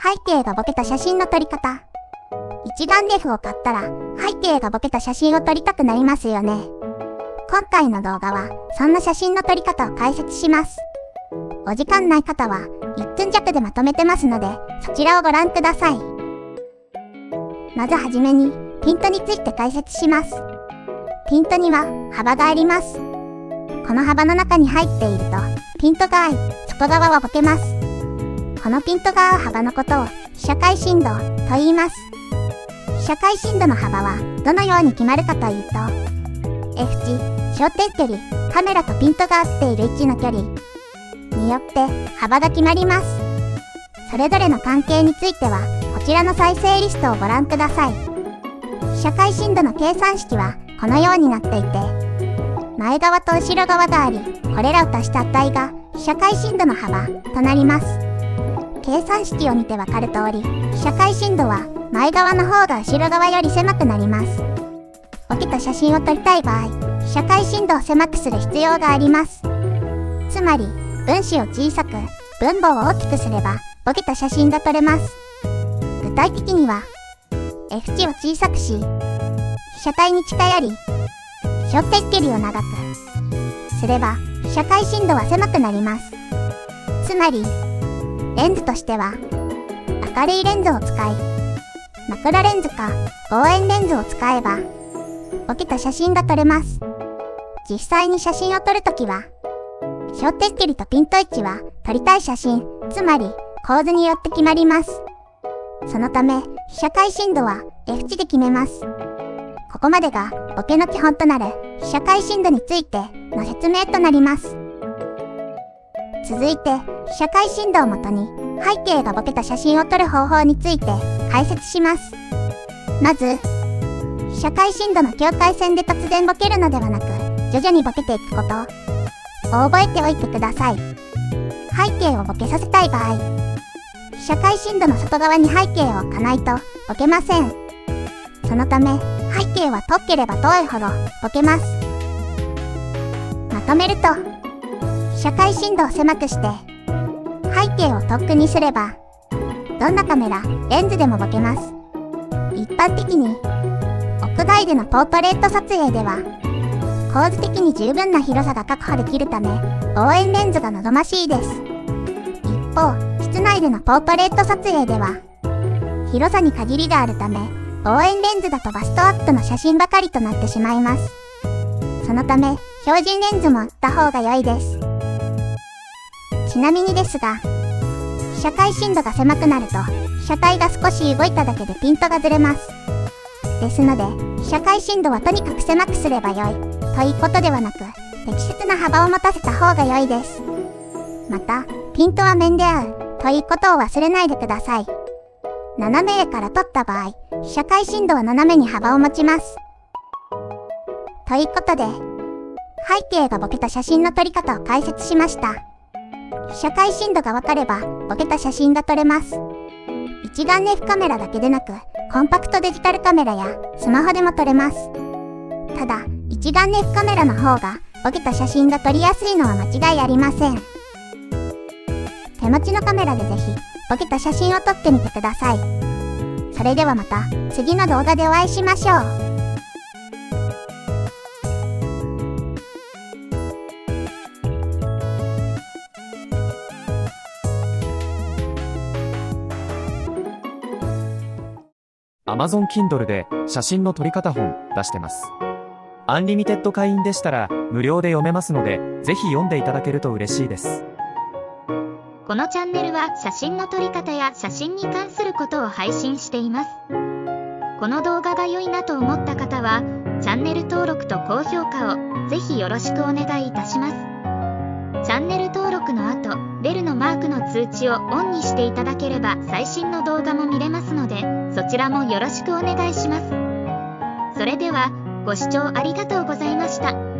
背景がボケた写真の撮り方。一眼レフを買ったら背景がボケた写真を撮りたくなりますよね。今回の動画はそんな写真の撮り方を解説します。お時間ない方は1分弱でまとめてますので、そちらをご覧ください。まずはじめにピントについて解説します。ピントには幅があります。この幅の中に入っているとピントが合い、外側はボケます。このピントが合う幅のことを被写界深度と言います。被写界深度の幅はどのように決まるかというと、F 値、焦点距離、カメラとピントが合っている位置の距離によって幅が決まります。それぞれの関係についてはこちらの再生リストをご覧ください。被写界深度の計算式はこのようになっていて、前側と後ろ側があり、これらを足した値が被写界深度の幅となります。計算式を見てわかる通り、被写界深度は前側の方が後ろ側より狭くなります。ボケた写真を撮りたい場合、被写界深度を狭くする必要があります。つまり、分子を小さく、分母を大きくすれば、ボケた写真が撮れます。具体的には、F 値を小さくし、被写体に近寄り、焦点距離を長くすれば、被写界深度は狭くなります。つまり、レンズとしては、明るいレンズを使い、マクロレンズか望遠レンズを使えば、ボケた写真が撮れます。実際に写真を撮るときは、焦点距離とピント位置は撮りたい写真、つまり構図によって決まります。そのため、被写界深度は F 値で決めます。ここまでがボケの基本となる被写界深度についての説明となります。続いて、被写界深度をもとに背景がボケた写真を撮る方法について解説します。まず、被写界深度の境界線で突然ボケるのではなく、徐々にボケていくことを覚えておいてください。背景をボケさせたい場合、被写界深度の外側に背景を置かないとボケません。そのため、背景は遠ければ遠いほどボケます。まとめると、被写界深度を狭くして背景を遠くにすれば、どんなカメラ、レンズでもボケます。一般的に屋外でのポートレート撮影では構図的に十分な広さが確保できるため、望遠レンズが望ましいです。一方、室内でのポートレート撮影では広さに限りがあるため、望遠レンズだとバストアップの写真ばかりとなってしまいます。そのため、標準レンズもあった方が良いです。ちなみにですが、被写界深度が狭くなると、被写体が少し動いただけでピントがずれます。ですので、被写界深度はとにかく狭くすれば良いということではなく、適切な幅を持たせた方が良いです。また、ピントは面で合うということを忘れないでください。斜め上から撮った場合、被写界深度は斜めに幅を持ちます。ということで、背景がボケた写真の撮り方を解説しました。被写界深度が分かれば、ボケた写真が撮れます。一眼レフカメラだけでなく、コンパクトデジタルカメラやスマホでも撮れます。ただ、一眼レフカメラの方がボケた写真が撮りやすいのは間違いありません。手持ちのカメラでぜひボケた写真を撮ってみてください。それではまた次の動画でお会いしましょう。Amazon Kindle で写真の撮り方本出してます。アンリミテッド会員でしたら無料で読めますので、ぜひ読んでいただけると嬉しいです。このチャンネルは写真の撮り方や写真に関することを配信しています。この動画が良いなと思った方は、チャンネル登録と高評価をぜひよろしくお願いいたします。チャンネル登録の後、ベルのマークの通知をオンにしていただければ最新の動画も見れますので、そちらもよろしくお願いします。それでは、ご視聴ありがとうございました。